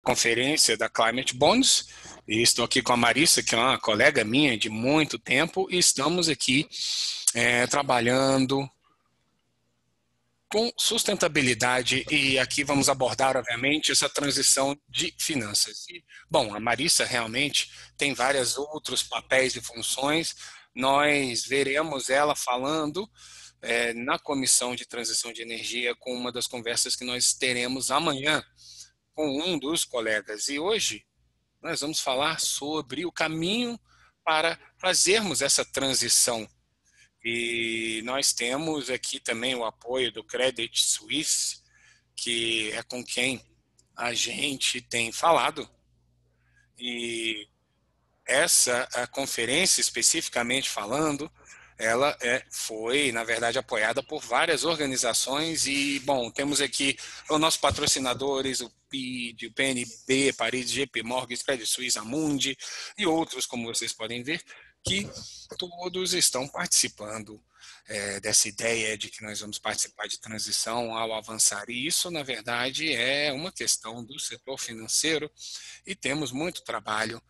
conferência da Climate Bonds e estou aqui com a Marissa, que é uma colega minha de muito tempo, e estamos aqui trabalhando com sustentabilidade e aqui vamos abordar, obviamente, essa transição de finanças. E, bom, a Marissa realmente tem vários outros papéis e funções, nós veremos ela falando na Comissão de Transição de Energia com uma das conversas que nós teremos amanhã com um dos colegas. E hoje nós vamos falar sobre o caminho para fazermos essa transição. E nós temos aqui também o apoio do Credit Suisse, que é com quem a gente tem falado. E essa a conferência, especificamente falando, ela foi, na verdade, apoiada por várias organizações e, bom, temos aqui os nossos patrocinadores, o PID, o PNB, Paris, JP Morgan, Credit Suisse, Amundi e outros, como vocês podem ver, que todos estão participando dessa ideia de que nós vamos participar de transição ao avançar. E isso, na verdade, é uma questão do setor financeiro e temos muito trabalho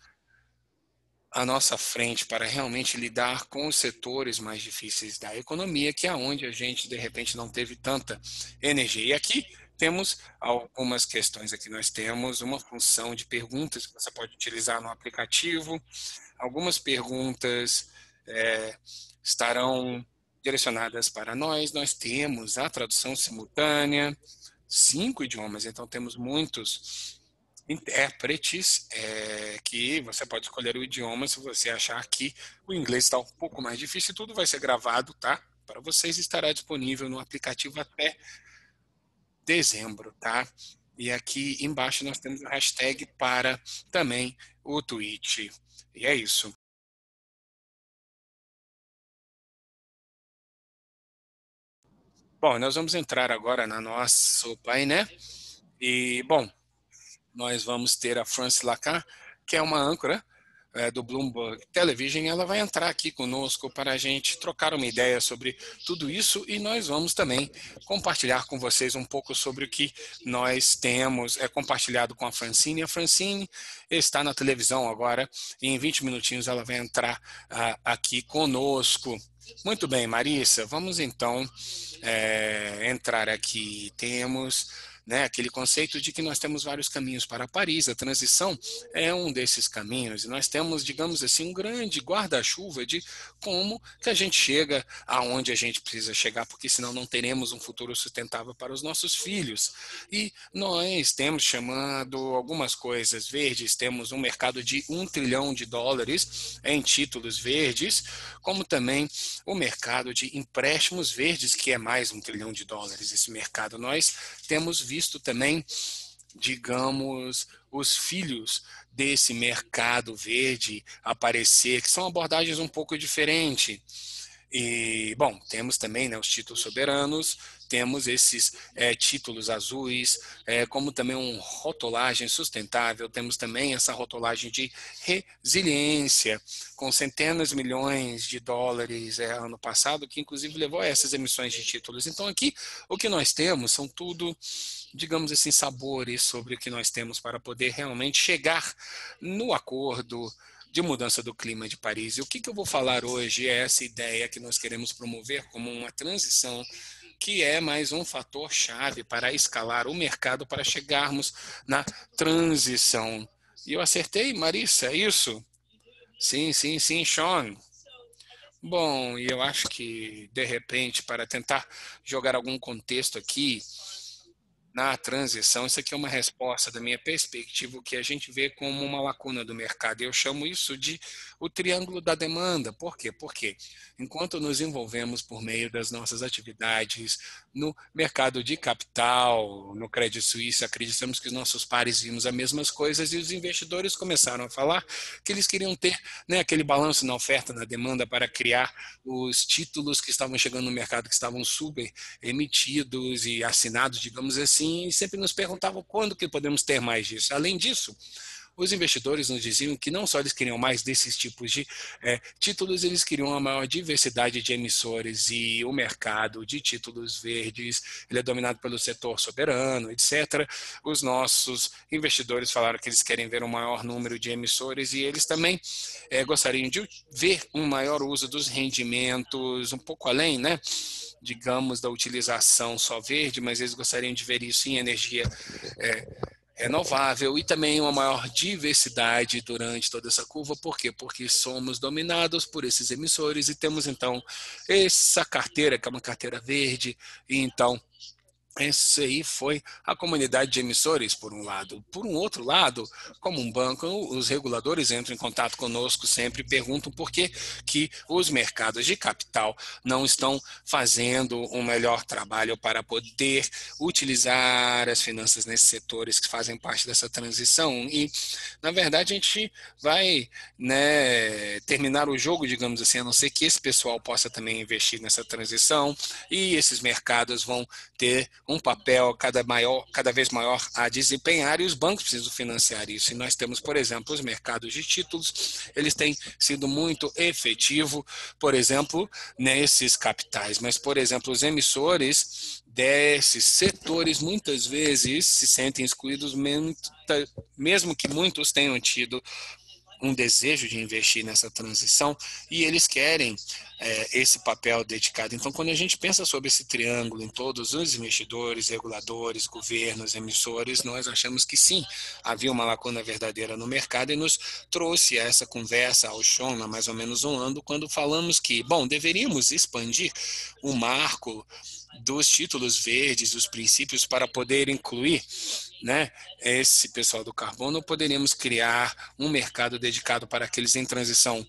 à nossa frente para realmente lidar com os setores mais difíceis da economia, que é onde a gente, de repente, não teve tanta energia. E aqui temos algumas questões. Aqui nós temos uma função de perguntas que você pode utilizar no aplicativo. Algumas perguntas estarão direcionadas para nós. Nós temos a tradução simultânea, 5 idiomas, então temos muitos intérpretes que você pode escolher o idioma se você achar que o inglês está um pouco mais difícil. Tudo vai ser gravado, tá? Para vocês, estará disponível no aplicativo até dezembro, tá? E aqui embaixo nós temos a hashtag para também o tweet. E é isso. Bom, nós vamos entrar agora na nosso painel. E, bom, nós vamos ter a Frances Lacan, que é uma âncora do Bloomberg Television. Ela vai entrar aqui conosco para a gente trocar uma ideia sobre tudo isso e nós vamos também compartilhar com vocês um pouco sobre o que nós temos compartilhado com a Francine. A Francine está na televisão agora e em 20 minutinhos ela vai entrar aqui conosco. Muito bem, Marissa, vamos então entrar aqui. Temos aquele conceito de que nós temos vários caminhos para Paris, a transição é um desses caminhos, e nós temos, digamos assim, um grande guarda-chuva de como que a gente chega aonde a gente precisa chegar, porque senão não teremos um futuro sustentável para os nossos filhos. E nós temos chamado algumas coisas verdes, temos um mercado de $1 trilhão em títulos verdes, como também o mercado de empréstimos verdes, que é mais $1 trilhão. Esse mercado nós temos visto também, digamos, os filhos desse mercado verde aparecer, que são abordagens um pouco diferentes. E, bom, temos também os títulos soberanos, temos esses títulos azuis, como também uma rotulagem sustentável, temos também essa rotulagem de resiliência, com centenas de milhões de dólares ano passado, que inclusive levou a essas emissões de títulos. Então aqui o que nós temos são tudo, digamos assim, sabores sobre o que nós temos para poder realmente chegar no acordo de mudança do clima de Paris. E o que eu vou falar hoje é essa ideia que nós queremos promover como uma transição, que é mais um fator chave para escalar o mercado para chegarmos na transição. E eu acertei, Marissa, é isso? Sim, sim, sim, Sean. Bom, e eu acho que, de repente, para tentar jogar algum contexto aqui, na transição, isso aqui é uma resposta da minha perspectiva, o que a gente vê como uma lacuna do mercado. Eu chamo isso de o triângulo da demanda. Por quê? Porque enquanto nos envolvemos por meio das nossas atividades no mercado de capital, no Credit Suisse, acreditamos que os nossos pares vimos as mesmas coisas e os investidores começaram a falar que eles queriam ter aquele balanço na oferta, na demanda para criar os títulos que estavam chegando no mercado, que estavam super emitidos e assinados, digamos assim, e sempre nos perguntavam quando que podemos ter mais disso. Além disso, os investidores nos diziam que não só eles queriam mais desses tipos de títulos, eles queriam uma maior diversidade de emissores, e o mercado de títulos verdes, ele é dominado pelo setor soberano, etc. Os nossos investidores falaram que eles querem ver um maior número de emissores, e eles também gostariam de ver um maior uso dos rendimentos, um pouco além, né, digamos, da utilização só verde, mas eles gostariam de ver isso em energia renovável, e também uma maior diversidade durante toda essa curva. Por quê? Porque somos dominados por esses emissores e temos então essa carteira, que é uma carteira verde, e então esse aí foi a comunidade de emissores, por um lado. Por um outro lado, como um banco, os reguladores entram em contato conosco sempre e perguntam por que os mercados de capital não estão fazendo um melhor trabalho para poder utilizar as finanças nesses setores que fazem parte dessa transição. E, na verdade, a gente vai, né, terminar o jogo, digamos assim, a não ser que esse pessoal possa também investir nessa transição, e esses mercados vão ter um papel cada vez maior a desempenhar, e os bancos precisam financiar isso. E nós temos, por exemplo, os mercados de títulos, eles têm sido muito efetivos, por exemplo, nesses capitais. Mas, por exemplo, os emissores desses setores muitas vezes se sentem excluídos, mesmo que muitos tenham tido um desejo de investir nessa transição, e eles querem esse papel dedicado. Então, quando a gente pensa sobre esse triângulo em todos os investidores, reguladores, governos, emissores, nós achamos que sim, havia uma lacuna verdadeira no mercado, e nos trouxe essa conversa ao chão há mais ou menos um ano, quando falamos que, bom, deveríamos expandir o marco dos títulos verdes, os princípios, para poder incluir, né, esse pessoal do carbono. Poderíamos criar um mercado dedicado para aqueles em transição?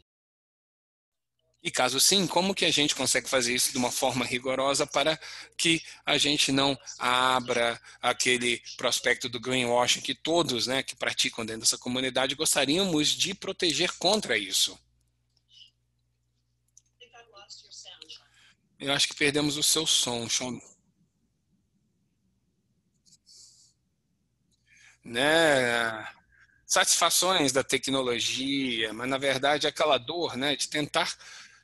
E caso sim, como que a gente consegue fazer isso de uma forma rigorosa para que a gente não abra aquele prospecto do greenwashing que todos, né, que praticam dentro dessa comunidade gostaríamos de proteger contra isso? Eu acho que perdemos o seu som, Sean, né? Satisfações da tecnologia, mas na verdade é aquela dor, né, de tentar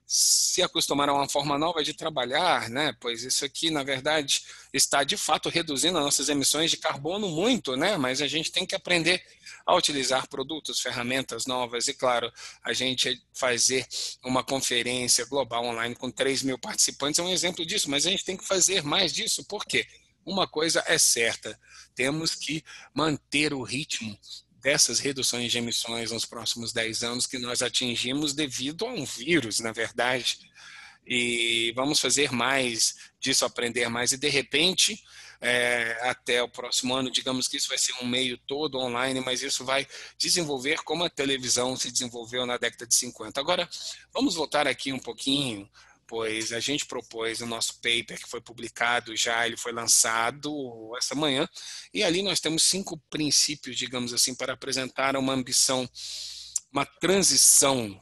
se acostumar a uma forma nova de trabalhar, né? Pois isso aqui, na verdade, está de fato reduzindo as nossas emissões de carbono muito, né? Mas a gente tem que aprender a utilizar produtos, ferramentas novas, e claro, a gente fazer uma conferência global online com 3.000 participantes é um exemplo disso, mas a gente tem que fazer mais disso. Por quê? Uma coisa é certa, temos que manter o ritmo dessas reduções de emissões nos próximos 10 anos que nós atingimos devido a um vírus, na verdade. E vamos fazer mais disso, aprender mais, e de repente, até o próximo ano, digamos que isso vai ser um meio todo online, mas isso vai desenvolver como a televisão se desenvolveu na década de 50. Agora, vamos voltar aqui um pouquinho, pois a gente propôs o nosso paper, que foi publicado já, ele foi lançado essa manhã, e ali nós temos 5 princípios, digamos assim, para apresentar uma ambição, uma transição,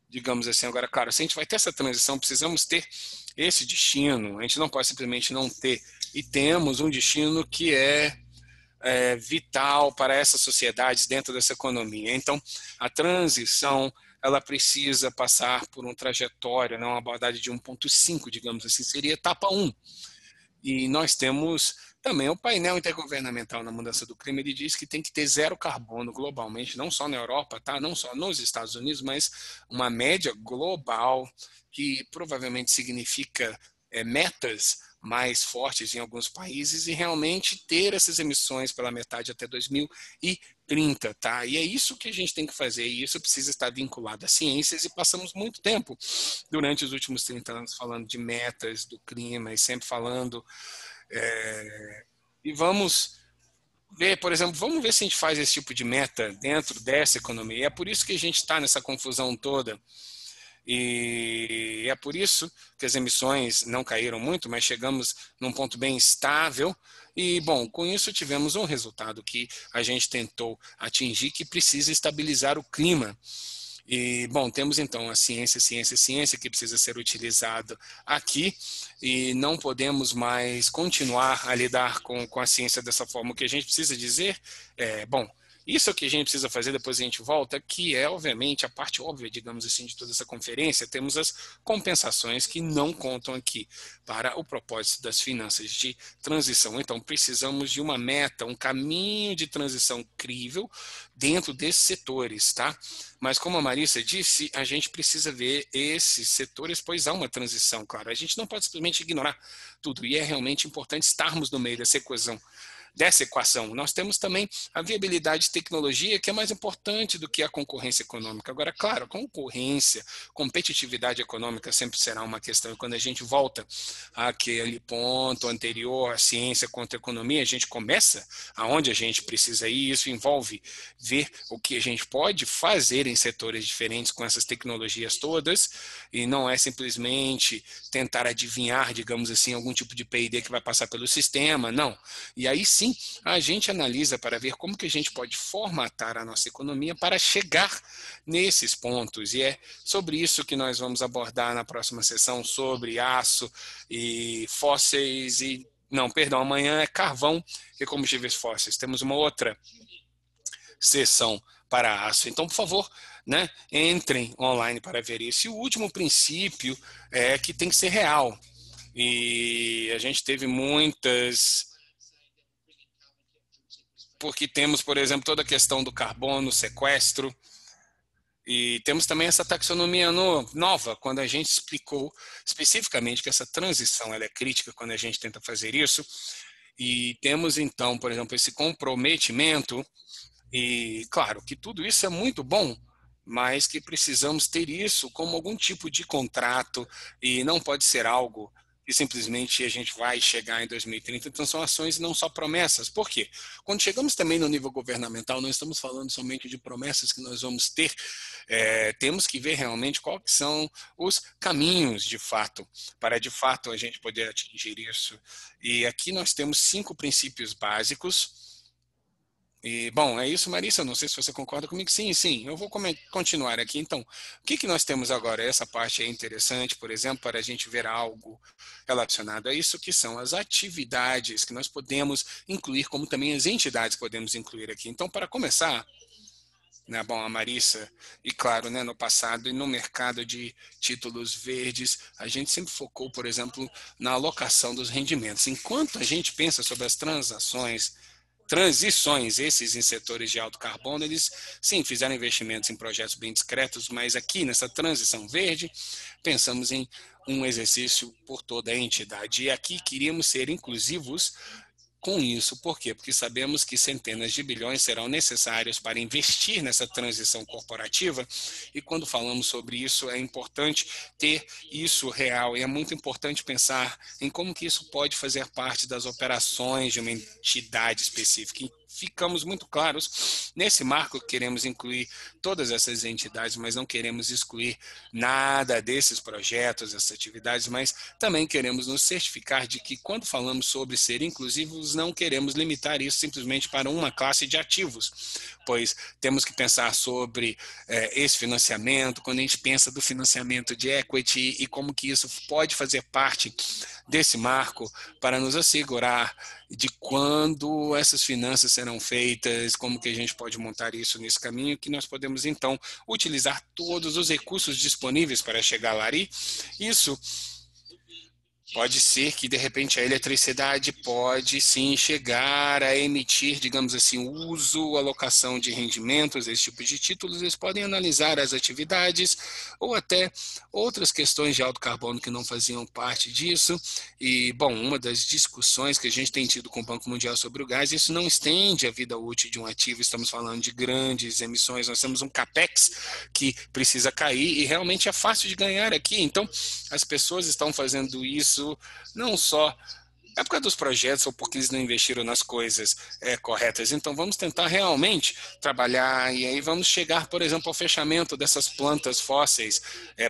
digamos assim. Agora, claro, se a gente vai ter essa transição, precisamos ter esse destino, a gente não pode simplesmente não ter, e temos um destino que é vital para essas sociedades dentro dessa economia. Então, a transição, ela precisa passar por um trajetório, né, uma abordagem de 1.5, digamos assim, seria etapa 1. E nós temos também o painel intergovernamental na mudança do clima. Ele diz que tem que ter zero carbono globalmente, não só na Europa, tá? Não só nos Estados Unidos, mas uma média global, que provavelmente significa metas mais fortes em alguns países, e realmente ter essas emissões pela metade até 2030, tá? E é isso que a gente tem que fazer, e isso precisa estar vinculado às ciências, e passamos muito tempo durante os últimos 30 anos falando de metas do clima, e sempre falando, e vamos ver, por exemplo, vamos ver se a gente faz esse tipo de meta dentro dessa economia. E é por isso que a gente está nessa confusão toda, e é por isso que as emissões não caíram muito, mas chegamos num ponto bem estável. E, bom, com isso tivemos um resultado que a gente tentou atingir, que precisa estabilizar o clima. E, bom, temos então a ciência, ciência, ciência, que precisa ser utilizado aqui, e não podemos mais continuar a lidar com a ciência dessa forma. O que a gente precisa dizer bom, Isso é o que a gente precisa fazer, depois a gente volta, que é, obviamente, a parte óbvia, digamos assim, de toda essa conferência. Temos as compensações que não contam aqui para o propósito das finanças de transição. Então, precisamos de uma meta, um caminho de transição crível dentro desses setores, tá? Mas como a Marissa disse, a gente precisa ver esses setores, pois há uma transição, claro. A gente não pode simplesmente ignorar tudo, e é realmente importante estarmos no meio dessa equação. Nós temos também a viabilidade de tecnologia, que é mais importante do que a concorrência econômica. Agora, claro, a concorrência, competitividade econômica sempre será uma questão. E quando a gente volta àquele ponto anterior, a ciência contra a economia, a gente começa aonde a gente precisa ir. Isso envolve ver o que a gente pode fazer em setores diferentes com essas tecnologias todas, e não é simplesmente tentar adivinhar, digamos assim, algum tipo de P&D que vai passar pelo sistema, não. E aí sim, a gente analisa para ver como que a gente pode formatar a nossa economia para chegar nesses pontos. E é sobre isso que nós vamos abordar na próxima sessão, sobre aço e fósseis e... Não, perdão, amanhã é carvão e combustíveis fósseis. Temos uma outra sessão para aço. Então, por favor, né, entrem online para ver isso. E o último princípio é que tem que ser real. E a gente teve muitas... Porque temos, por exemplo, toda a questão do carbono, sequestro, e temos também essa taxonomia nova, quando a gente explicou especificamente que essa transição ela é crítica quando a gente tenta fazer isso, e temos então, por exemplo, esse comprometimento, e claro que tudo isso é muito bom, mas que precisamos ter isso como algum tipo de contrato, e não pode ser algo que simplesmente a gente vai chegar em 2030. Então são ações e não só promessas. Por quê? Quando chegamos também no nível governamental, não estamos falando somente de promessas que nós vamos ter, temos que ver realmente quais são os caminhos de fato, para de fato a gente poder atingir isso. E aqui nós temos 5 princípios básicos. E, bom, é isso, Marissa. Não sei se você concorda comigo. Sim, sim. Eu vou continuar aqui. Então, o que que nós temos agora? Essa parte é interessante, por exemplo, para a gente ver algo relacionado a isso, que são as atividades que nós podemos incluir, como também as entidades podemos incluir aqui. Então, para começar, né, bom, a Marissa, e claro, né, no passado e no mercado de títulos verdes, a gente sempre focou, por exemplo, na alocação dos rendimentos. Enquanto a gente pensa sobre as transições, esses em setores de alto carbono, eles sim fizeram investimentos em projetos bem discretos, mas aqui nessa transição verde, pensamos em um exercício por toda a entidade. E aqui queríamos ser inclusivos com isso. Por quê? Porque sabemos que centenas de bilhões serão necessários para investir nessa transição corporativa, e quando falamos sobre isso, é importante ter isso real, e é muito importante pensar em como que isso pode fazer parte das operações de uma entidade específica. E ficamos muito claros, nesse marco queremos incluir todas essas entidades, mas não queremos excluir nada desses projetos, dessas atividades, mas também queremos nos certificar de que quando falamos sobre ser inclusivos, não queremos limitar isso simplesmente para uma classe de ativos, pois temos que pensar sobre esse financiamento, quando a gente pensa do financiamento de equity e como que isso pode fazer parte desse marco para nos assegurar de quando essas finanças serão feitas, como que a gente pode montar isso nesse caminho, que nós podemos então utilizar todos os recursos disponíveis para chegar lá. E isso pode ser que, de repente, a eletricidade pode, sim, chegar a emitir, digamos assim, uso, alocação de rendimentos, esse tipo de títulos. Eles podem analisar as atividades ou até outras questões de alto carbono que não faziam parte disso. E, bom, uma das discussões que a gente tem tido com o Banco Mundial sobre o gás, isso não estende a vida útil de um ativo. Estamos falando de grandes emissões. Nós temos um capex que precisa cair e realmente é fácil de ganhar aqui. Então, as pessoas estão fazendo isso não só é por causa dos projetos ou porque eles não investiram nas coisas corretas. Então, vamos tentar realmente trabalhar e aí vamos chegar, por exemplo, ao fechamento dessas plantas fósseis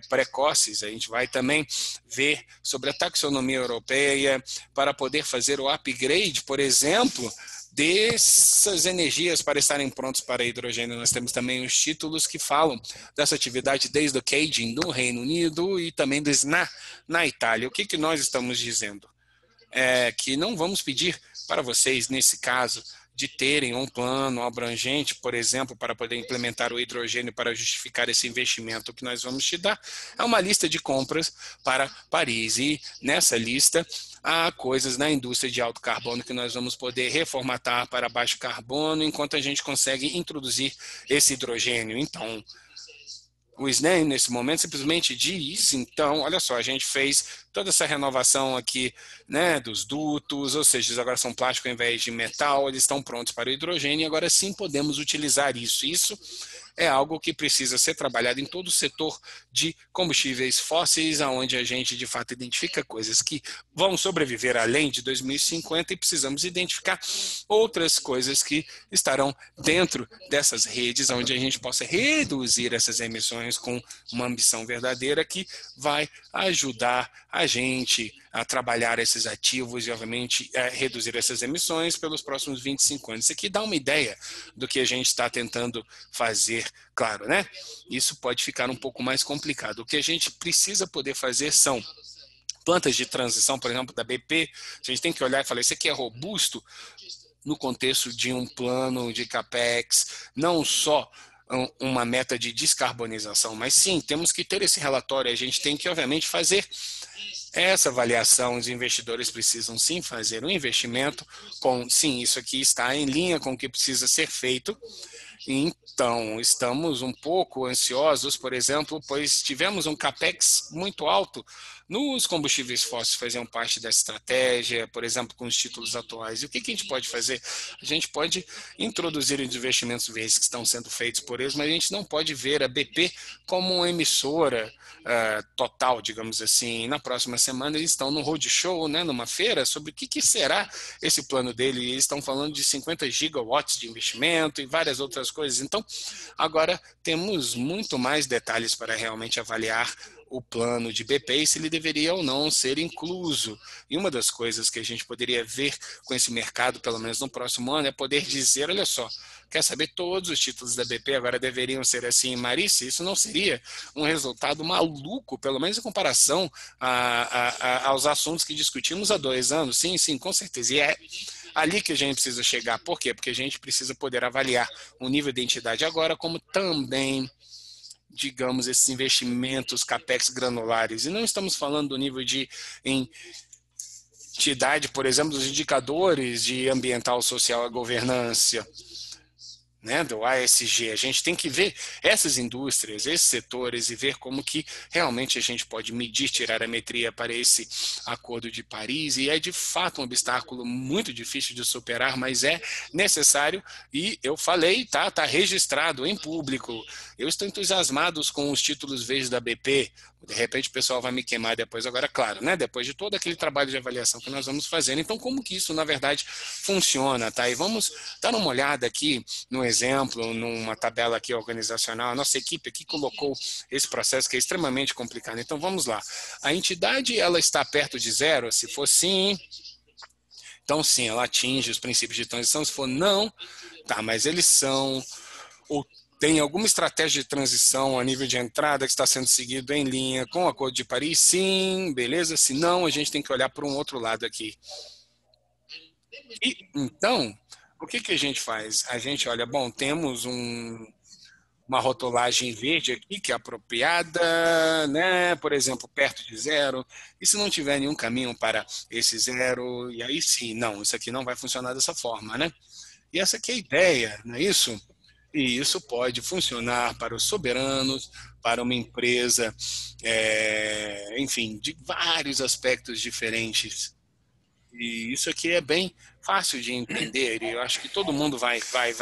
precoces. A gente vai também ver sobre a taxonomia europeia para poder fazer o upgrade, por exemplo, dessas energias para estarem prontos para hidrogênio. Nós temos também os títulos que falam dessa atividade desde o caging no Reino Unido e também do SNA na Itália. O que que nós estamos dizendo? Que não vamos pedir para vocês, nesse caso, de terem um plano abrangente, por exemplo, para poder implementar o hidrogênio para justificar esse investimento que nós vamos te dar, é uma lista de compras para Paris. E nessa lista há coisas na indústria de alto carbono que nós vamos poder reformatar para baixo carbono enquanto a gente consegue introduzir esse hidrogênio. Então, o SNEM, nesse momento, simplesmente diz, então, olha só, a gente fez toda essa renovação aqui, né, dos dutos, ou seja, eles agora são plástico ao invés de metal, eles estão prontos para o hidrogênio, e agora sim podemos utilizar isso. Isso é algo que precisa ser trabalhado em todo o setor de combustíveis fósseis, onde a gente, de fato, identifica coisas que vão sobreviver além de 2050 e precisamos identificar outras coisas que estarão dentro dessas redes, onde a gente possa reduzir essas emissões com uma ambição verdadeira que vai ajudar a gente a trabalhar esses ativos e, obviamente, reduzir essas emissões pelos próximos 25 anos. Isso aqui dá uma ideia do que a gente está tentando fazer, claro, né? Isso pode ficar um pouco mais complicado. O que a gente precisa poder fazer são plantas de transição, por exemplo, da BP. A gente tem que olhar e falar, isso aqui é robusto no contexto de um plano de CAPEX, não só uma meta de descarbonização, mas sim, temos que ter esse relatório, a gente tem que, obviamente, fazer essa avaliação, os investidores precisam sim fazer um investimento com, sim, isso aqui está em linha com o que precisa ser feito. Então, estamos um pouco ansiosos, por exemplo, pois tivemos um CAPEX muito alto nos combustíveis fósseis, faziam parte da estratégia, por exemplo, com os títulos atuais. E o que a gente pode fazer? A gente pode introduzir os investimentos verdes que estão sendo feitos por eles, mas a gente não pode ver a BP como uma emissora total, digamos assim. Na próxima semana eles estão no roadshow, né, numa feira, sobre o que será esse plano dele. Eles estão falando de 50 gigawatts de investimento e várias outras coisas. Então, agora temos muito mais detalhes para realmente avaliar o plano de BP e se ele deveria ou não ser incluso. E uma das coisas que a gente poderia ver com esse mercado, pelo menos no próximo ano, é poder dizer, olha só, quer saber, todos os títulos da BP agora deveriam ser assim, Marice? Isso não seria um resultado maluco, pelo menos em comparação aos assuntos que discutimos há 2 anos? Sim, sim, com certeza. E é ali que a gente precisa chegar. Por quê? Porque a gente precisa poder avaliar o nível de entidade agora, como também, digamos, esses investimentos CAPEX granulares. E não estamos falando do nível de entidade, por exemplo, dos indicadores de ambiental, social e governança, né, do ASG. A gente tem que ver essas indústrias, esses setores e ver como que realmente a gente pode medir, tirar a metria para esse Acordo de Paris, e é de fato um obstáculo muito difícil de superar, mas é necessário, e eu falei, tá registrado em público. Eu estou entusiasmado com os títulos verdes da BP. De repente o pessoal vai me queimar depois, agora, claro, né? Depois de todo aquele trabalho de avaliação que nós vamos fazer. Então, como que isso, na verdade, funciona, tá? E vamos dar uma olhada aqui no exemplo, numa tabela aqui organizacional. A nossa equipe aqui colocou esse processo que é extremamente complicado. Então, vamos lá. A entidade, ela está perto de zero? Se for sim, então sim, ela atinge os princípios de transição. Se for não, tá, mas eles são... ou tem alguma estratégia de transição a nível de entrada que está sendo seguido em linha com o Acordo de Paris? Sim, beleza. Se não, a gente tem que olhar para um outro lado aqui. E, então, o que a gente faz? A gente olha, bom, temos uma rotulagem verde aqui, que é apropriada, né? Por exemplo, perto de zero. E se não tiver nenhum caminho para esse zero, e aí sim, não, isso aqui não vai funcionar dessa forma, né? E essa aqui é a ideia, não é isso? E isso pode funcionar para os soberanos, para uma empresa, enfim, de vários aspectos diferentes. E isso aqui é bem fácil de entender, e eu acho que todo mundo vai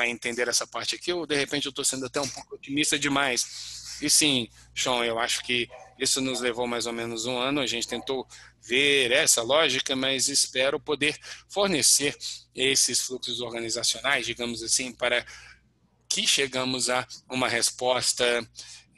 entender essa parte aqui, ou de repente eu estou sendo até um pouco otimista demais. E sim, Sean, eu acho que isso nos levou mais ou menos 1 ano, a gente tentou ver essa lógica, mas espero poder fornecer esses fluxos organizacionais, digamos assim, para que chegamos a uma resposta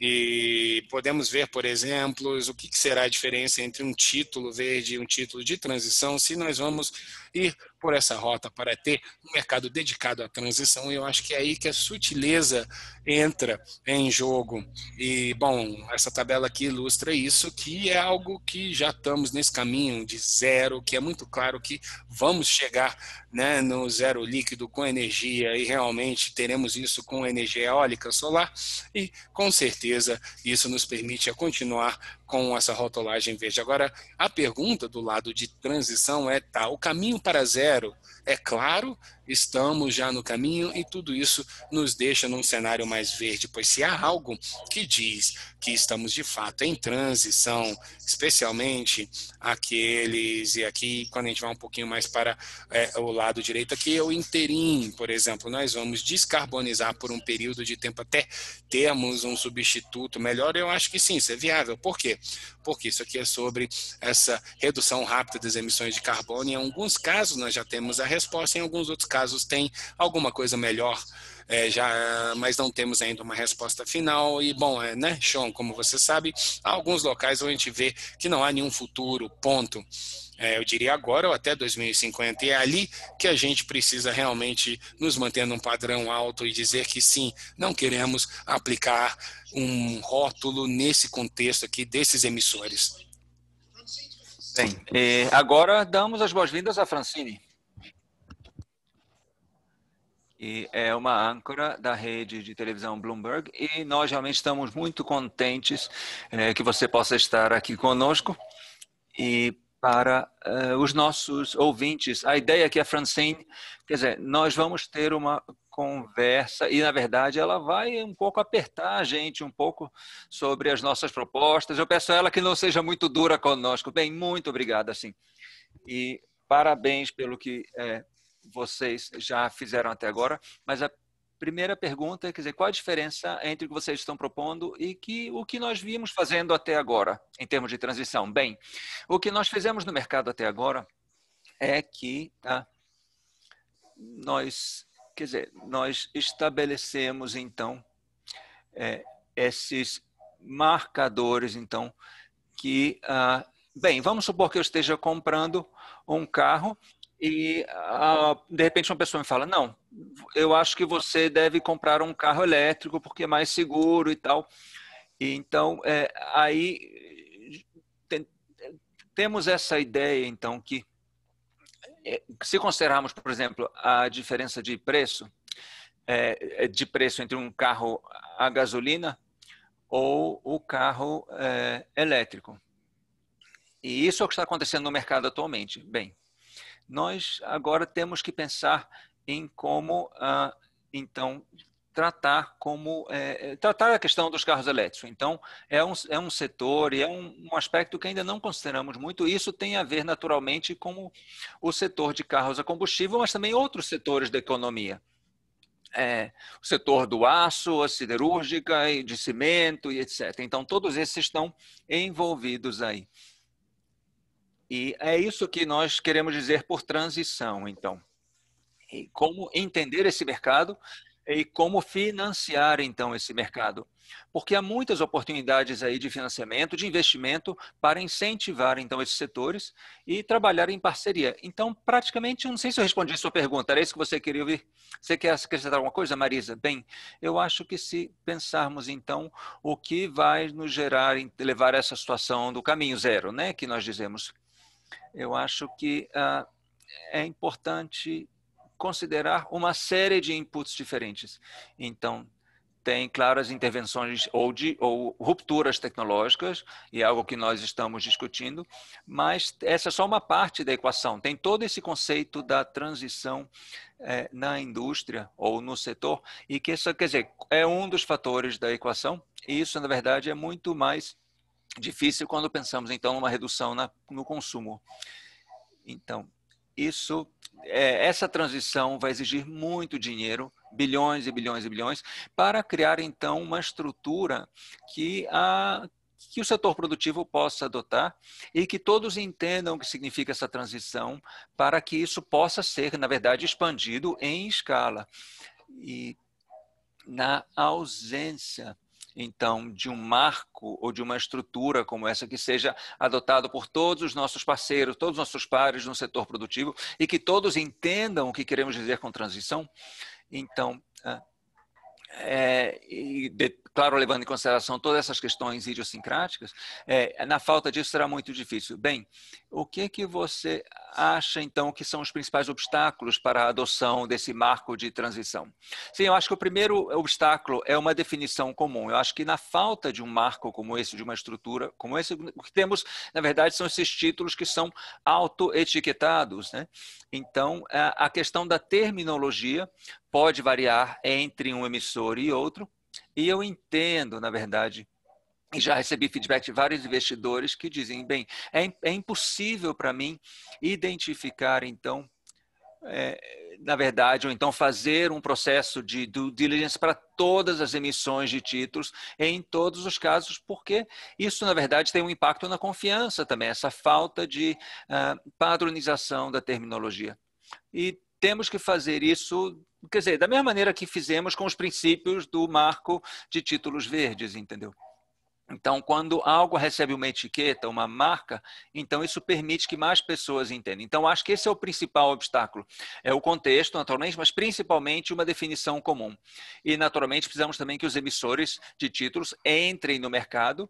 e podemos ver, por exemplo, o que será a diferença entre um título verde e um título de transição, se nós vamos ir por essa rota para ter um mercado dedicado à transição. E eu acho que é aí que a sutileza entra em jogo. E, bom, essa tabela aqui ilustra isso, que é algo que já estamos nesse caminho de zero, que é muito claro que vamos chegar, né, no zero líquido com energia e realmente teremos isso com energia eólica, solar, e com certeza isso nos permite continuar com essa rotulagem verde. Agora, a pergunta do lado de transição é, tá, o caminho para zero é claro, estamos já no caminho e tudo isso nos deixa num cenário mais verde, pois se há algo que diz que estamos de fato em transição, especialmente aqueles, e aqui quando a gente vai um pouquinho mais para o lado direito, aqui é o interim, por exemplo, nós vamos descarbonizar por um período de tempo até termos um substituto melhor, eu acho que sim, isso é viável. Por quê? Porque isso aqui é sobre essa redução rápida das emissões de carbono, em alguns casos nós já temos a resposta, em alguns outros casos tem alguma coisa melhor, mas não temos ainda uma resposta final. E, bom, né, Sean, como você sabe, há alguns locais onde a gente vê que não há nenhum futuro, ponto. Eu diria agora ou até 2050, e é ali que a gente precisa realmente nos manter num padrão alto e dizer que sim, não queremos aplicar um rótulo nesse contexto aqui desses emissores. Bem, agora damos as boas-vindas a Francine, que é uma âncora da rede de televisão Bloomberg, e nós realmente estamos muito contentes que você possa estar aqui conosco. E para os nossos ouvintes, a ideia é que a Francine, quer dizer, nós vamos ter uma conversa e, na verdade, ela vai um pouco apertar a gente um pouco sobre as nossas propostas. Eu peço a ela que não seja muito dura conosco. Bem, muito obrigado, assim. E parabéns pelo que vocês já fizeram até agora, mas a primeira pergunta, quer dizer, qual a diferença entre o que vocês estão propondo e o que nós vimos fazendo até agora, em termos de transição? Bem, o que nós fizemos no mercado até agora é que nós estabelecemos, então, esses marcadores, então, que, bem, vamos supor que eu esteja comprando um carro e, de repente, uma pessoa me fala, não, eu acho que você deve comprar um carro elétrico porque é mais seguro e tal. E, então, aí temos essa ideia, então, que se considerarmos, por exemplo, a diferença de preço entre um carro a gasolina ou o carro elétrico. E isso é o que está acontecendo no mercado atualmente. Bem, nós agora temos que pensar em como, então, tratar a questão dos carros elétricos. Então, é um setor e é um aspecto que ainda não consideramos muito. Isso tem a ver, naturalmente, com o setor de carros a combustível, mas também outros setores da economia. O setor do aço, a siderúrgica, de cimento e etc. Então, todos esses estão envolvidos aí. E é isso que nós queremos dizer por transição, então. E como entender esse mercado e como financiar, então, esse mercado. Porque há muitas oportunidades aí de financiamento, de investimento, para incentivar, então, esses setores e trabalhar em parceria. Então, praticamente, eu não sei se eu respondi a sua pergunta, era isso que você queria ouvir? Você quer acrescentar alguma coisa, Marisa? Bem, eu acho que se pensarmos, então, o que vai nos levar a essa situação do caminho zero, né, que nós dizemos, eu acho que é importante considerar uma série de inputs diferentes. Então, tem, claro, as intervenções ou rupturas tecnológicas, e é algo que nós estamos discutindo, mas essa é só uma parte da equação. Tem todo esse conceito da transição na indústria ou no setor, e que isso, quer dizer, é um dos fatores da equação, e isso, na verdade, é muito mais difícil quando pensamos, então, numa redução no consumo. Então, essa transição vai exigir muito dinheiro, bilhões e bilhões e bilhões, para criar, então, uma estrutura que o setor produtivo possa adotar e que todos entendam o que significa essa transição, para que isso possa ser, na verdade, expandido em escala. E na ausência, então, de um marco ou de uma estrutura como essa que seja adotado por todos os nossos parceiros, todos os nossos pares no setor produtivo e que todos entendam o que queremos dizer com transição. Então, claro, levando em consideração todas essas questões idiosincráticas, na falta disso será muito difícil. Bem, o que você acha, então, que são os principais obstáculos para a adoção desse marco de transição? Sim, eu acho que o primeiro obstáculo é uma definição comum. Eu acho que na falta de um marco como esse, de uma estrutura como esse, o que temos, na verdade, são esses títulos que são auto-etiquetados, né? Então, a questão da terminologia pode variar entre um emissor e outro, e eu entendo, na verdade, e já recebi feedback de vários investidores que dizem, bem, é impossível para mim identificar, então, na verdade, ou então fazer um processo de due diligence para todas as emissões de títulos em todos os casos, porque isso, na verdade, tem um impacto na confiança também, essa falta de padronização da terminologia. E temos que fazer isso, quer dizer, da mesma maneira que fizemos com os princípios do marco de títulos verdes, entendeu? Então, quando algo recebe uma etiqueta, uma marca, então isso permite que mais pessoas entendam. Então, acho que esse é o principal obstáculo. É o contexto, naturalmente, mas principalmente uma definição comum. E, naturalmente, precisamos também que os emissores de títulos entrem no mercado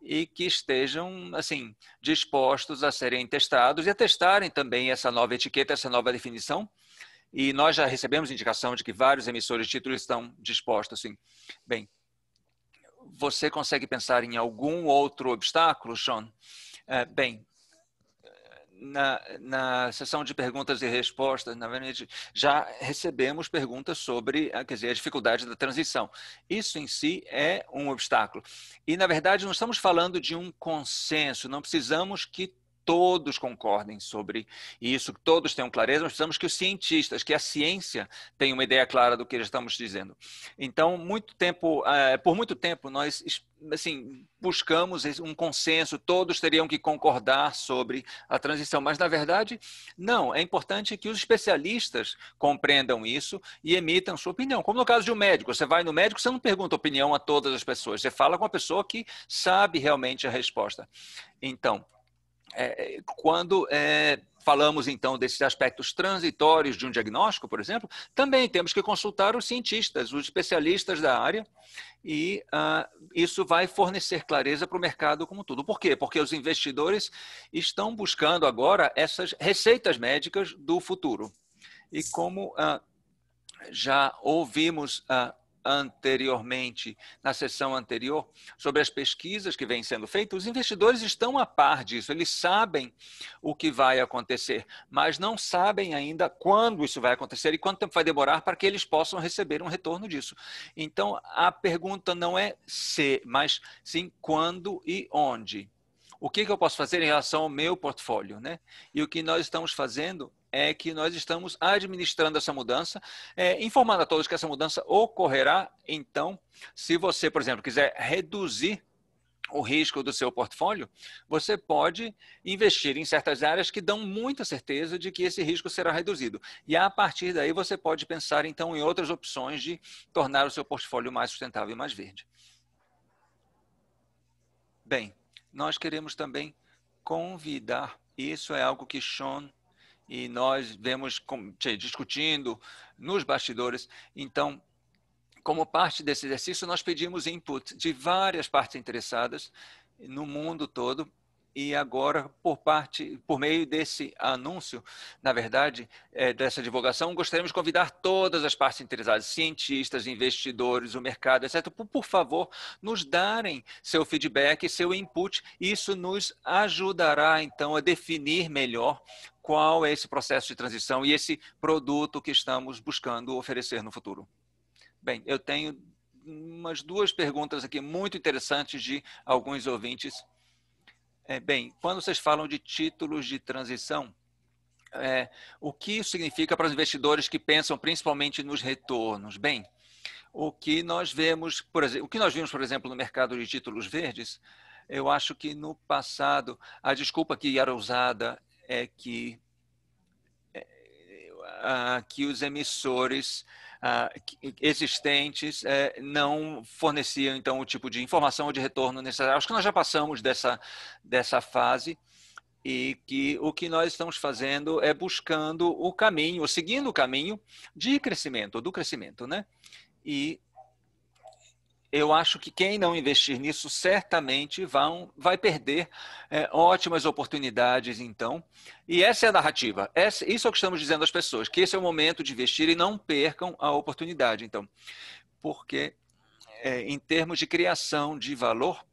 e que estejam, assim, dispostos a serem testados e a testarem também essa nova etiqueta, essa nova definição. E nós já recebemos indicação de que vários emissores de títulos estão dispostos, assim. Bem, você consegue pensar em algum outro obstáculo, Sean? Bem, na sessão de perguntas e respostas, na verdade, já recebemos perguntas sobre, quer dizer, a dificuldade da transição. Isso em si é um obstáculo. E, na verdade, não estamos falando de um consenso, não precisamos que todos concordem sobre isso, que todos tenham clareza, nós precisamos que os cientistas, que a ciência tenha uma ideia clara do que estamos dizendo. Então, por muito tempo, nós assim, buscamos um consenso, todos teriam que concordar sobre a transição, mas, na verdade, não. É importante que os especialistas compreendam isso e emitam sua opinião. Como no caso de um médico, você vai no médico, você não pergunta opinião a todas as pessoas, você fala com a pessoa que sabe realmente a resposta. Então, quando falamos, então, desses aspectos transitórios de um diagnóstico, por exemplo, também temos que consultar os cientistas, os especialistas da área, e isso vai fornecer clareza para o mercado como um todo. Por quê? Porque os investidores estão buscando agora essas receitas médicas do futuro. E como já ouvimos anteriormente, na sessão anterior, sobre as pesquisas que vêm sendo feitas, os investidores estão a par disso, eles sabem o que vai acontecer, mas não sabem ainda quando isso vai acontecer e quanto tempo vai demorar para que eles possam receber um retorno disso. Então, a pergunta não é se, mas sim quando e onde. O que eu posso fazer em relação ao meu portfólio, né? E o que nós estamos fazendo é que nós estamos administrando essa mudança, informando a todos que essa mudança ocorrerá. Então, se você, por exemplo, quiser reduzir o risco do seu portfólio, você pode investir em certas áreas que dão muita certeza de que esse risco será reduzido. E a partir daí você pode pensar, então, em outras opções de tornar o seu portfólio mais sustentável e mais verde. Bem, nós queremos também convidar, isso é algo que Sean e nós vemos discutindo nos bastidores. Então, como parte desse exercício, nós pedimos input de várias partes interessadas no mundo todo. E agora, por meio desse anúncio, na verdade, dessa divulgação, gostaríamos de convidar todas as partes interessadas, cientistas, investidores, o mercado, etc., por favor, nos darem seu feedback, seu input. Isso nos ajudará, então, a definir melhor qual é esse processo de transição e esse produto que estamos buscando oferecer no futuro. Bem, eu tenho umas duas perguntas aqui muito interessantes de alguns ouvintes. Bem, quando vocês falam de títulos de transição, o que isso significa para os investidores que pensam principalmente nos retornos? Bem, o que nós vimos, por exemplo, no mercado de títulos verdes, eu acho que no passado a desculpa que era usada é que os emissores existentes não forneciam, então, o tipo de informação ou de retorno necessário. Acho que nós já passamos dessa fase e que o que nós estamos fazendo é buscando o caminho, ou seguindo o caminho de crescimento, do crescimento, né? E eu acho que quem não investir nisso certamente vai perder ótimas oportunidades, então. E essa é a narrativa. Isso é o que estamos dizendo às pessoas, que esse é o momento de investir e não percam a oportunidade, então. Porque, em termos de criação de valor,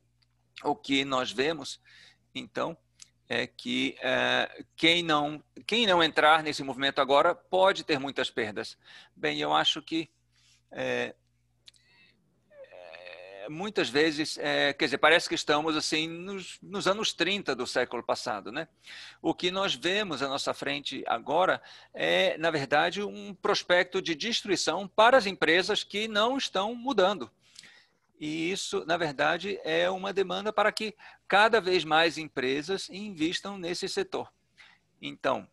o que nós vemos, então, é que quem não entrar nesse movimento agora pode ter muitas perdas. Bem, eu acho que muitas vezes, quer dizer, parece que estamos assim nos anos 30 do século passado, né? O que nós vemos à nossa frente agora é, na verdade, um prospecto de destruição para as empresas que não estão mudando. E isso, na verdade, é uma demanda para que cada vez mais empresas investam nesse setor. Então,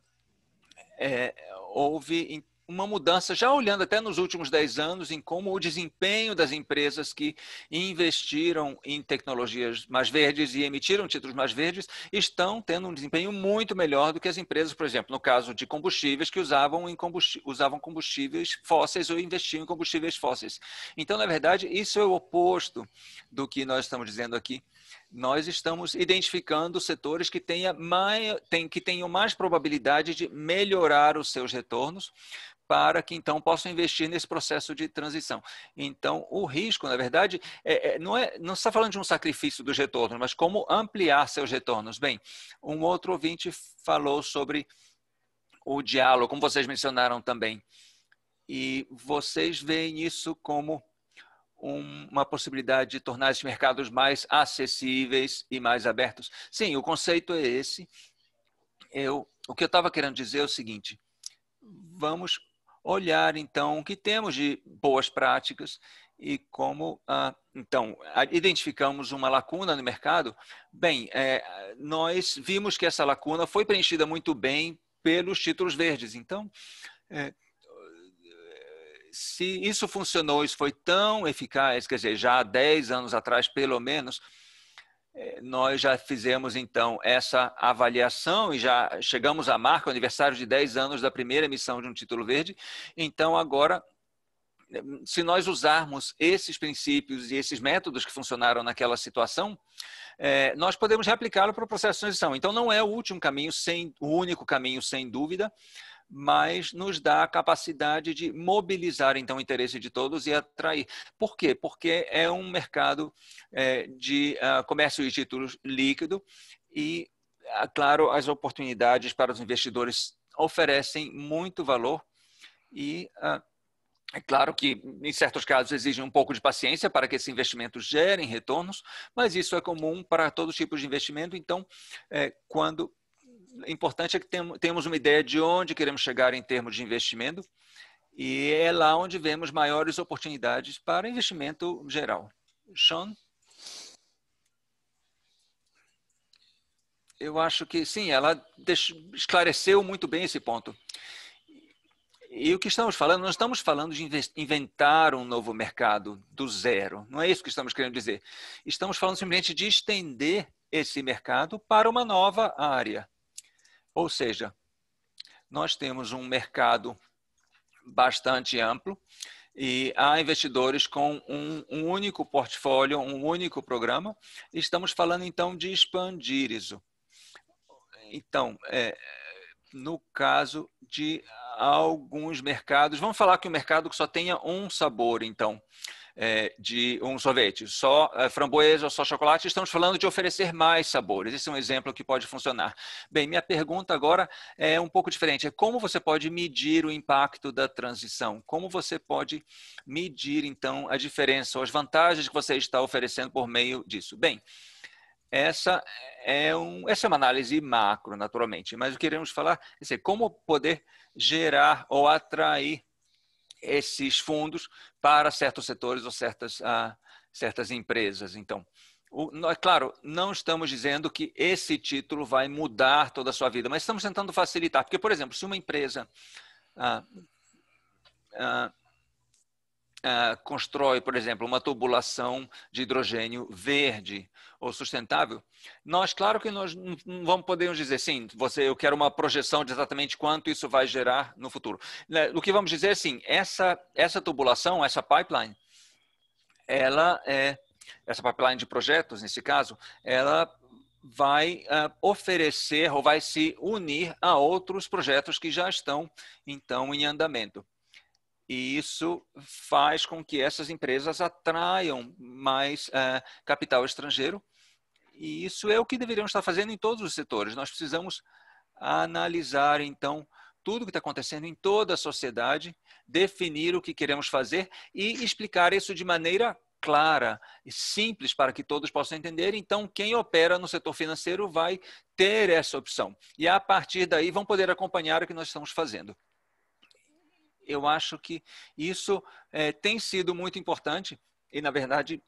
houve uma mudança, já olhando até nos últimos 10 anos, em como o desempenho das empresas que investiram em tecnologias mais verdes e emitiram títulos mais verdes estão tendo um desempenho muito melhor do que as empresas, por exemplo, no caso de combustíveis que usavam combustíveis fósseis ou investiam em combustíveis fósseis. Então, na verdade, isso é o oposto do que nós estamos dizendo aqui. Nós estamos identificando setores que tenham mais probabilidade de melhorar os seus retornos para que, então, possam investir nesse processo de transição. Então, o risco, na verdade, não está falando de um sacrifício dos retornos, mas como ampliar seus retornos. Bem, um outro ouvinte falou sobre o diálogo, como vocês mencionaram também, e vocês veem isso como uma possibilidade de tornar esses mercados mais acessíveis e mais abertos. Sim, o conceito é esse. O que eu estava querendo dizer é o seguinte: vamos olhar, então, o que temos de boas práticas e como, então, identificamos uma lacuna no mercado. Bem, nós vimos que essa lacuna foi preenchida muito bem pelos títulos verdes. Então, se isso funcionou, isso foi tão eficaz, quer dizer, já há 10 anos atrás, pelo menos, nós já fizemos, então, essa avaliação e já chegamos à marca, o aniversário de 10 anos da primeira emissão de um título verde. Então, agora, se nós usarmos esses princípios e esses métodos que funcionaram naquela situação, nós podemos replicá-lo para o processo de transição. Então, não é o último caminho, o único caminho, sem dúvida, mas nos dá a capacidade de mobilizar, então, o interesse de todos e atrair. Por quê? Porque é um mercado de comércio de títulos líquido e, claro, as oportunidades para os investidores oferecem muito valor e é claro que, em certos casos, exigem um pouco de paciência para que esses investimentos gerem retornos, mas isso é comum para todo tipo de investimento. Então, importante é que temos uma ideia de onde queremos chegar em termos de investimento e é lá onde vemos maiores oportunidades para investimento geral. Sean? Eu acho que sim, ela esclareceu muito bem esse ponto. E o que estamos falando, não estamos falando de inventar um novo mercado do zero. Não é isso que estamos querendo dizer. Estamos falando simplesmente de estender esse mercado para uma nova área. Ou seja, nós temos um mercado bastante amplo e há investidores com um único portfólio, um único programa. Estamos falando, então, de expandir isso. Então, no caso de alguns mercados, vamos falar que o mercado que só tenha um sabor, então, de um sorvete, só framboesa ou só chocolate, estamos falando de oferecer mais sabores. Esse é um exemplo que pode funcionar. Bem, minha pergunta agora é um pouco diferente. É como você pode medir o impacto da transição? Como você pode medir, então, a diferença ou as vantagens que você está oferecendo por meio disso? Bem, essa é uma análise macro, naturalmente, mas o que queremos falar é como poder gerar ou atrair esses fundos para certos setores ou certas empresas. Então, claro, não estamos dizendo que esse título vai mudar toda a sua vida, mas estamos tentando facilitar. Porque, por exemplo, se uma empresa constrói, por exemplo, uma tubulação de hidrogênio verde ou sustentável, claro que nós não vamos poder dizer, sim, eu quero uma projeção de exatamente quanto isso vai gerar no futuro. O que vamos dizer é assim, essa tubulação, essa pipeline, essa pipeline de projetos, nesse caso, ela vai oferecer ou vai se unir a outros projetos que já estão, então, em andamento. E isso faz com que essas empresas atraiam mais capital estrangeiro. E isso é o que deveriam estar fazendo em todos os setores. Nós precisamos analisar, então, tudo o que está acontecendo em toda a sociedade, definir o que queremos fazer e explicar isso de maneira clara e simples para que todos possam entender. Então, quem opera no setor financeiro vai ter essa opção. E, a partir daí, vão poder acompanhar o que nós estamos fazendo. Eu acho que isso tem sido muito importante e, na verdade,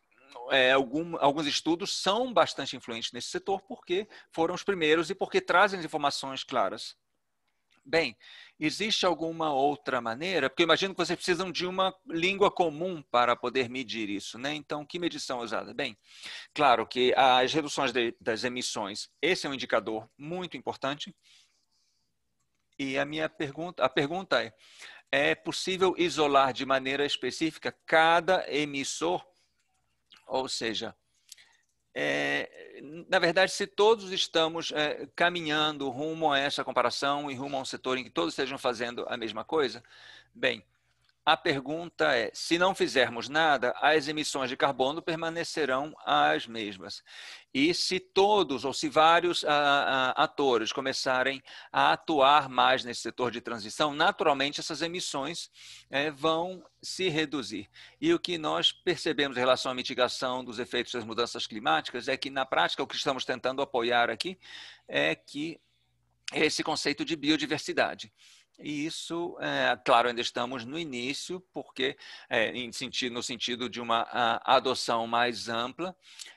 alguns estudos são bastante influentes nesse setor porque foram os primeiros e porque trazem as informações claras. Bem, existe alguma outra maneira? Porque eu imagino que vocês precisam de uma língua comum para poder medir isso, né? Então, que medição é usada? Bem, claro que as reduções das emissões, esse é um indicador muito importante. E a pergunta é possível isolar de maneira específica cada emissor? Ou seja, na verdade, se todos estamos caminhando rumo a essa comparação e rumo a um setor em que todos estejam fazendo a mesma coisa, bem, a pergunta é, se não fizermos nada, as emissões de carbono permanecerão as mesmas. E se todos ou se vários atores começarem a atuar mais nesse setor de transição, naturalmente essas emissões vão se reduzir. E o que nós percebemos em relação à mitigação dos efeitos das mudanças climáticas é que, na prática, o que estamos tentando apoiar aqui é esse conceito de biodiversidade. E isso, claro, ainda estamos no início, porque no sentido de uma adoção mais ampla,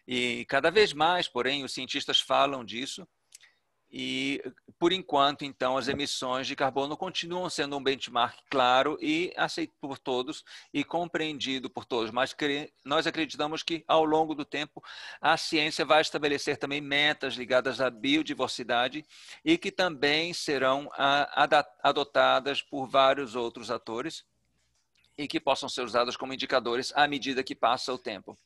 e cada vez mais, porém, os cientistas falam disso, e, por enquanto, então, as emissões de carbono continuam sendo um benchmark claro e aceito por todos e compreendido por todos. Mas nós acreditamos que, ao longo do tempo, a ciência vai estabelecer também metas ligadas à biodiversidade e que também serão adotadas por vários outros atores e que possam ser usadas como indicadores à medida que passa o tempo.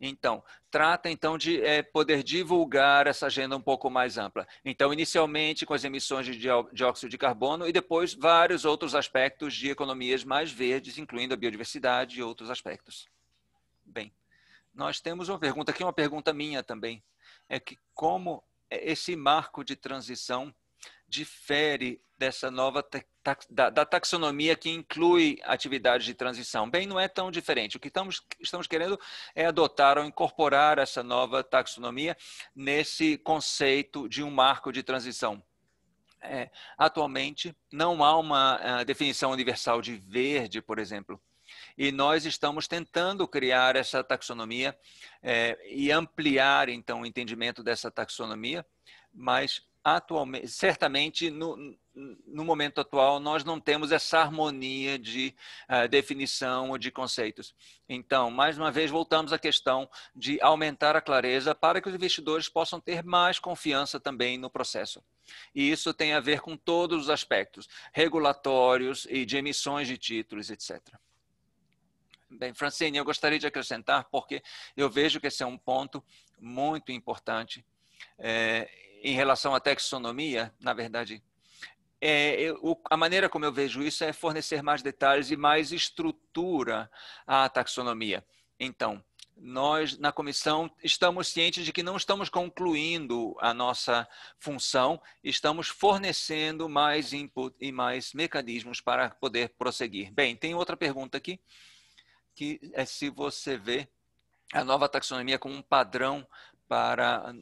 Então, trata então de poder divulgar essa agenda um pouco mais ampla. Então, inicialmente com as emissões de dióxido de carbono e depois vários outros aspectos de economias mais verdes, incluindo a biodiversidade e outros aspectos. Bem, nós temos uma pergunta aqui, uma pergunta minha também, é que como esse marco de transição difere dessa nova da taxonomia que inclui atividades de transição. Bem, não é tão diferente. O que estamos querendo é adotar ou incorporar essa nova taxonomia nesse conceito de um marco de transição. Atualmente, não há uma definição universal de verde, por exemplo. E nós estamos tentando criar essa taxonomia e ampliar, então, o entendimento dessa taxonomia, mas atualmente, certamente, no momento atual, nós não temos essa harmonia de definição ou de conceitos. Então, mais uma vez, voltamos à questão de aumentar a clareza para que os investidores possam ter mais confiança também no processo. E isso tem a ver com todos os aspectos, regulatórios e de emissões de títulos, etc. Bem, Francine, eu gostaria de acrescentar, porque eu vejo que esse é um ponto muito importante em relação à taxonomia. Na verdade, a maneira como eu vejo isso é fornecer mais detalhes e mais estrutura à taxonomia. Então, nós, na comissão, estamos cientes de que não estamos concluindo a nossa função, estamos fornecendo mais input e mais mecanismos para poder prosseguir. Bem, tem outra pergunta aqui, que é se você vê a nova taxonomia como um padrão para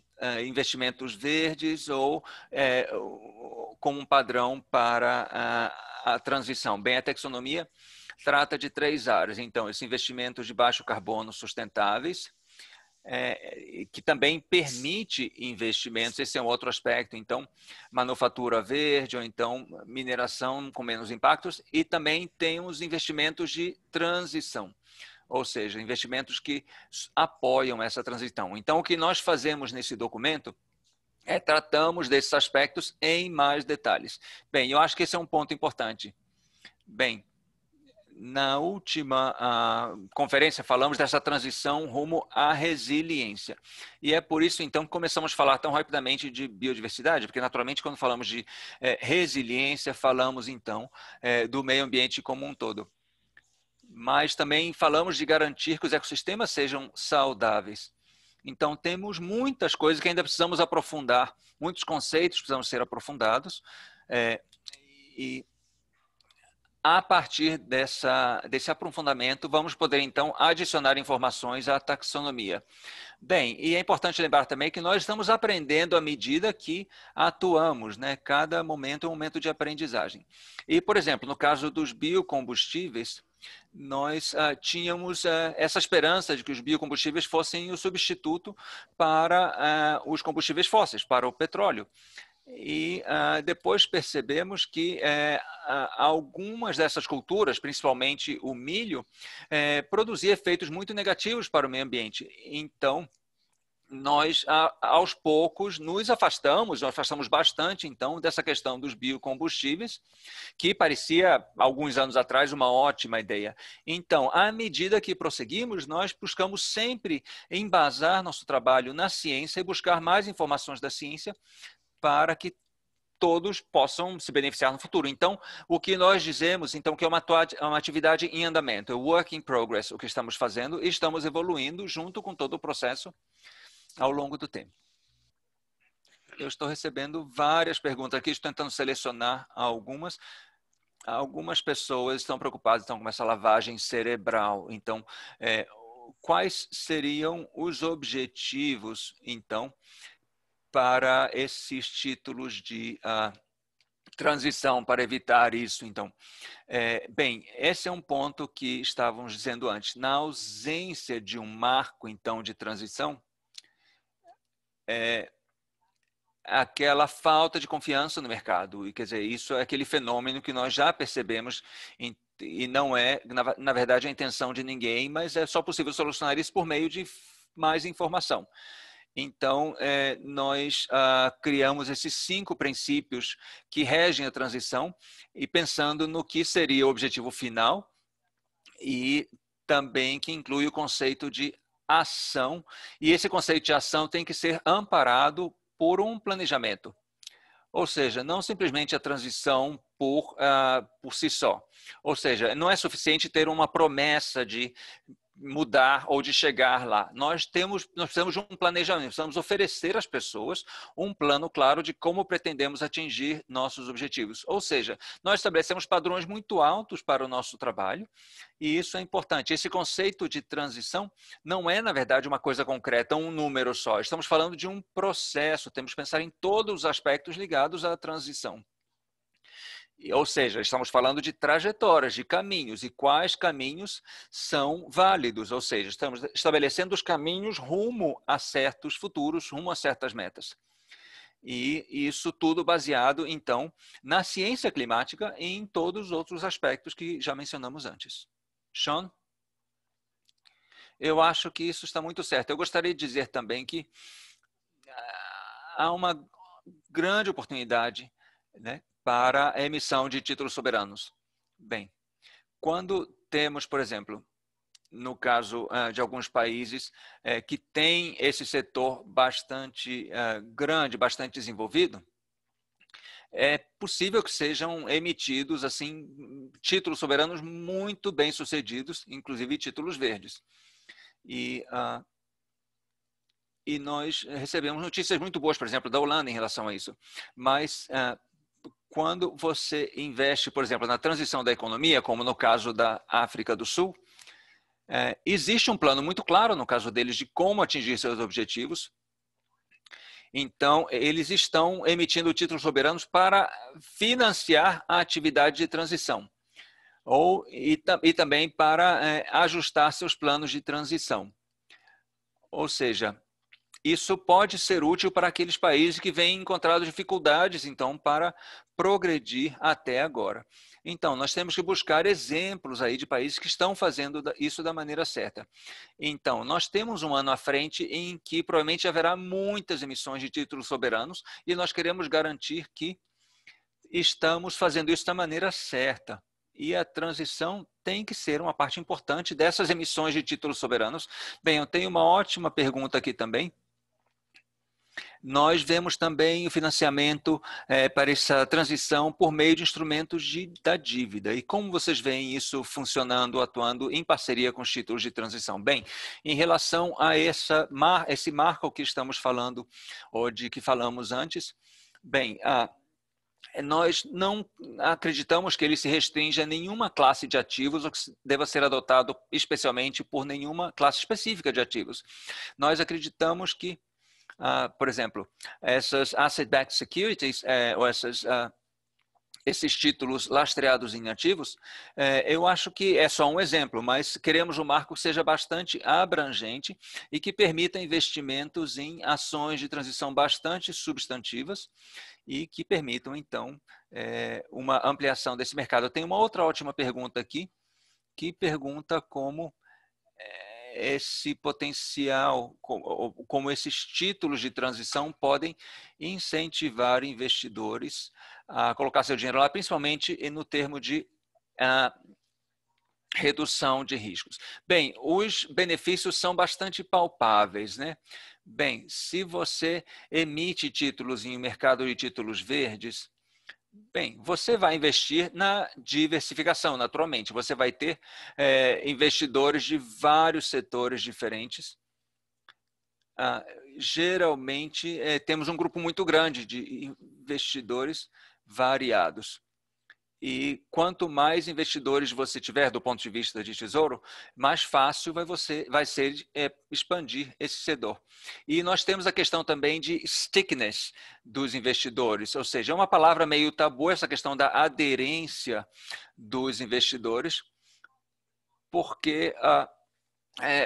investimentos verdes ou como um padrão para a transição. Bem, a taxonomia trata de 3 áreas. Então, esses investimentos de baixo carbono sustentáveis, que também permite investimentos. Esse é um outro aspecto. Então, manufatura verde ou então mineração com menos impactos. E também tem os investimentos de transição, ou seja, investimentos que apoiam essa transição. Então, o que nós fazemos nesse documento tratamos desses aspectos em mais detalhes. Bem, eu acho que esse é um ponto importante. Bem, na última conferência falamos dessa transição rumo à resiliência. E é por isso, então, que começamos a falar tão rapidamente de biodiversidade, porque, naturalmente, quando falamos de resiliência, falamos, então, do meio ambiente como um todo. Mas também falamos de garantir que os ecossistemas sejam saudáveis. Então, temos muitas coisas que ainda precisamos aprofundar, muitos conceitos precisam ser aprofundados, e a partir desse aprofundamento, vamos poder, então, adicionar informações à taxonomia. Bem, e é importante lembrar também que nós estamos aprendendo à medida que atuamos, né? Cada momento é um momento de aprendizagem. E, por exemplo, no caso dos biocombustíveis, nós tínhamos essa esperança de que os biocombustíveis fossem o substituto para os combustíveis fósseis, para o petróleo. E depois percebemos que algumas dessas culturas, principalmente o milho, produzia efeitos muito negativos para o meio ambiente. Então, nós, aos poucos, nos afastamos bastante, então, dessa questão dos biocombustíveis, que parecia, alguns anos atrás, uma ótima ideia. Então, à medida que prosseguimos, nós buscamos sempre embasar nosso trabalho na ciência e buscar mais informações da ciência para que todos possam se beneficiar no futuro. Então, o que nós dizemos, então, que é uma atividade em andamento, é work in progress, o que estamos fazendo, e estamos evoluindo junto com todo o processo ao longo do tempo. Eu estou recebendo várias perguntas aqui, estou tentando selecionar algumas. Algumas pessoas estão preocupadas então, com essa lavagem cerebral. Então, quais seriam os objetivos, então, para esses títulos de transição, para evitar isso? Então, bem, esse é um ponto que estávamos dizendo antes. Na ausência de um marco, então, de transição, aquela falta de confiança no mercado. E, quer dizer, isso é aquele fenômeno que nós já percebemos e não é, na verdade, a intenção de ninguém, mas é só possível solucionar isso por meio de mais informação. Então, nós criamos esses 5 princípios que regem a transição e pensando no que seria o objetivo final e também que inclui o conceito de ação, e esse conceito de ação tem que ser amparado por um planejamento. Ou seja, não simplesmente a transição por si só. Ou seja, não é suficiente ter uma promessa de mudar ou de chegar lá. Nós precisamos de um planejamento, precisamos oferecer às pessoas um plano claro de como pretendemos atingir nossos objetivos. Ou seja, nós estabelecemos padrões muito altos para o nosso trabalho e isso é importante. Esse conceito de transição não é, na verdade, uma coisa concreta, um número só. Estamos falando de um processo, temos que pensar em todos os aspectos ligados à transição. Ou seja, estamos falando de trajetórias, de caminhos, e quais caminhos são válidos, ou seja, estamos estabelecendo os caminhos rumo a certos futuros, rumo a certas metas. E isso tudo baseado, então, na ciência climática e em todos os outros aspectos que já mencionamos antes. Sean? Eu acho que isso está muito certo. Eu gostaria de dizer também que há uma grande oportunidade, né, para a emissão de títulos soberanos. Bem, quando temos, por exemplo, no caso de alguns países que têm esse setor bastante grande, bastante desenvolvido, é possível que sejam emitidos assim títulos soberanos muito bem sucedidos, inclusive títulos verdes. E nós recebemos notícias muito boas, por exemplo, da Holanda em relação a isso. Mas quando você investe, por exemplo, na transição da economia, como no caso da África do Sul, existe um plano muito claro, no caso deles, de como atingir seus objetivos. Então, eles estão emitindo títulos soberanos para financiar a atividade de transição e também para ajustar seus planos de transição. Ou seja, isso pode ser útil para aqueles países que vêm encontrando dificuldades, então, para progredir até agora. Então, nós temos que buscar exemplos aí de países que estão fazendo isso da maneira certa. Então, nós temos um ano à frente em que provavelmente haverá muitas emissões de títulos soberanos e nós queremos garantir que estamos fazendo isso da maneira certa. E a transição tem que ser uma parte importante dessas emissões de títulos soberanos. Bem, eu tenho uma ótima pergunta aqui também. Nós vemos também o financiamento para essa transição por meio de instrumentos da dívida. E como vocês veem isso funcionando, atuando em parceria com os títulos de transição? Bem, em relação a esse marco que estamos falando, ou de que falamos antes, bem, nós não acreditamos que ele se restringe a nenhuma classe de ativos ou que deva ser adotado especialmente por nenhuma classe específica de ativos. Nós acreditamos que por exemplo, essas asset-backed securities, ou esses títulos lastreados em ativos, eu acho que é só um exemplo, mas queremos um marco que seja bastante abrangente e que permita investimentos em ações de transição bastante substantivas e que permitam, então, uma ampliação desse mercado. Eu tenho uma outra ótima pergunta aqui, que pergunta como esse potencial, como esses títulos de transição podem incentivar investidores a colocar seu dinheiro lá, principalmente no termo de redução de riscos. Bem, os benefícios são bastante palpáveis, né? Bem, se você emite títulos em um mercado de títulos verdes, bem, você vai investir na diversificação, naturalmente. Você vai ter investidores de vários setores diferentes. Geralmente, temos um grupo muito grande de investidores variados. E quanto mais investidores você tiver do ponto de vista de tesouro, mais fácil vai ser expandir esse setor. E nós temos a questão também de stickiness dos investidores, ou seja, é uma palavra meio tabu essa questão da aderência dos investidores, porque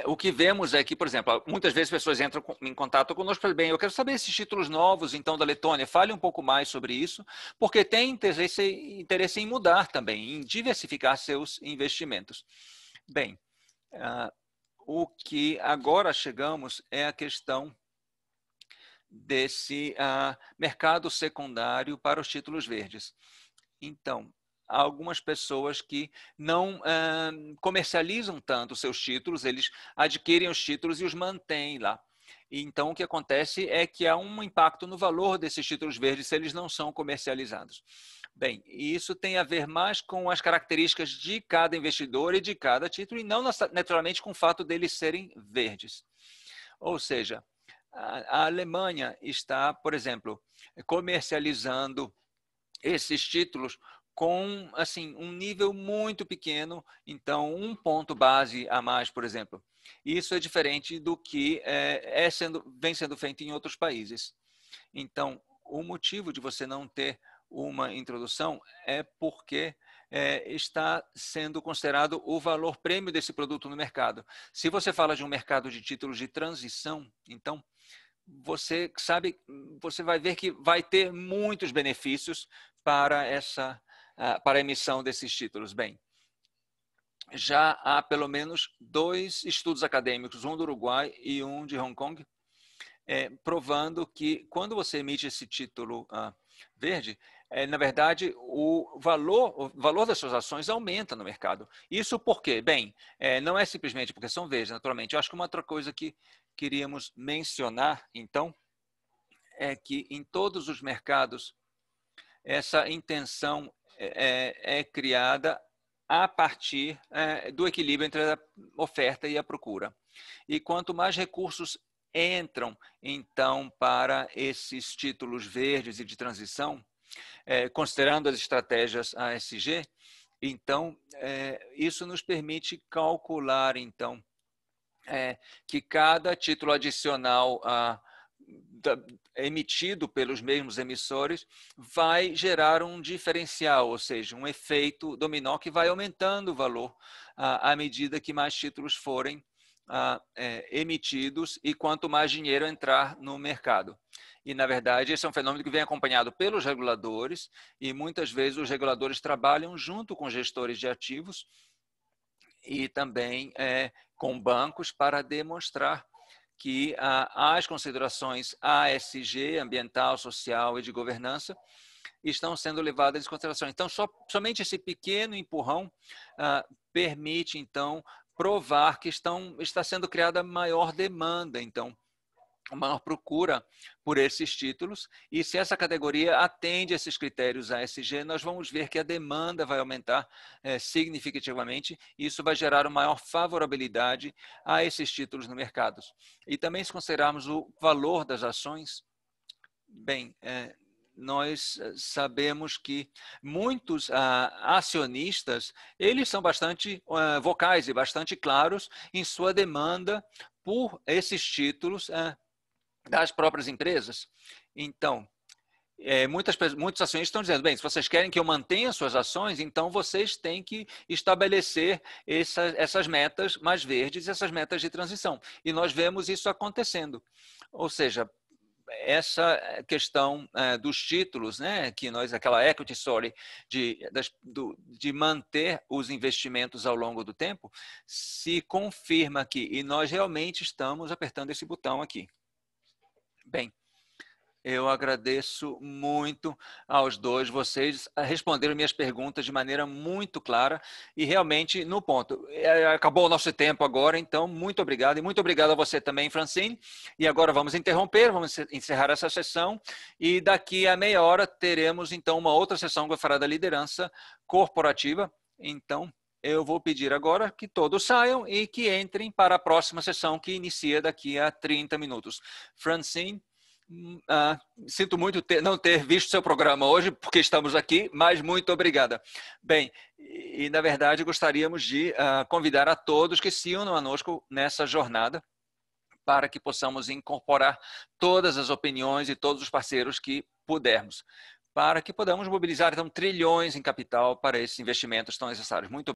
o que vemos é que, por exemplo, muitas vezes pessoas entram em contato conosco e bem, eu quero saber esses títulos novos, então, da Letônia, fale um pouco mais sobre isso, porque tem interesse em mudar também, em diversificar seus investimentos. Bem, o que agora chegamos é a questão desse mercado secundário para os títulos verdes. Então, há algumas pessoas que não comercializam tanto os seus títulos, eles adquirem os títulos e os mantêm lá. Então, o que acontece é que há um impacto no valor desses títulos verdes se eles não são comercializados. Bem, isso tem a ver mais com as características de cada investidor e de cada título, e não naturalmente com o fato deles serem verdes. Ou seja, a Alemanha está, por exemplo, comercializando esses títulos com assim um nível muito pequeno, então um ponto base a mais, por exemplo. Isso é diferente do que vem sendo feito em outros países. Então, o motivo de você não ter uma introdução é porque está sendo considerado o valor prêmio desse produto no mercado. Se você fala de um mercado de títulos de transição, então você sabe, você vai ver que vai ter muitos benefícios para a emissão desses títulos. Bem, já há pelo menos 2 estudos acadêmicos, um do Uruguai e um de Hong Kong, provando que quando você emite esse título verde, na verdade, o valor das suas ações aumenta no mercado. Isso por quê? Bem, não é simplesmente porque são verdes, naturalmente. Eu acho que uma outra coisa que queríamos mencionar, então, é que em todos os mercados, essa intenção é criada a partir do equilíbrio entre a oferta e a procura. E quanto mais recursos entram, então, para esses títulos verdes e de transição, considerando as estratégias ASG, então, isso nos permite calcular, então, que cada título adicional emitido pelos mesmos emissores vai gerar um diferencial, ou seja, um efeito dominó que vai aumentando o valor à medida que mais títulos forem emitidos e quanto mais dinheiro entrar no mercado. E, na verdade, esse é um fenômeno que vem acompanhado pelos reguladores e, muitas vezes, os reguladores trabalham junto com gestores de ativos e também com bancos para demonstrar que as considerações ASG, ambiental, social e de governança, estão sendo levadas em consideração. Então, somente esse pequeno empurrão permite, então, provar que está sendo criada maior demanda, então, maior procura por esses títulos, e se essa categoria atende esses critérios ASG, nós vamos ver que a demanda vai aumentar significativamente, e isso vai gerar uma maior favorabilidade a esses títulos no mercado. E também, se considerarmos o valor das ações, bem, nós sabemos que muitos acionistas, eles são bastante vocais e bastante claros em sua demanda por esses títulos das próprias empresas. Então, muitos acionistas estão dizendo, bem, se vocês querem que eu mantenha suas ações, então vocês têm que estabelecer essas metas mais verdes, essas metas de transição. E nós vemos isso acontecendo. Ou seja, essa questão dos títulos, né, que aquela equity story de manter os investimentos ao longo do tempo, se confirma aqui, e nós realmente estamos apertando esse botão aqui. Bem, eu agradeço muito aos dois. Vocês responderam minhas perguntas de maneira muito clara e realmente no ponto. Acabou o nosso tempo agora, então muito obrigado. E muito obrigado a você também, Francine. E agora vamos interromper, vamos encerrar essa sessão. E daqui a meia hora teremos então uma outra sessão que vai falar da liderança corporativa. Então, eu vou pedir agora que todos saiam e que entrem para a próxima sessão que inicia daqui a 30 minutos. Francine, sinto muito não ter visto seu programa hoje, porque estamos aqui, mas muito obrigada. Bem, e na verdade gostaríamos de convidar a todos que se unam conosco nessa jornada para que possamos incorporar todas as opiniões e todos os parceiros que pudermos, para que podamos mobilizar então trilhões em capital para esses investimentos tão necessários. Muito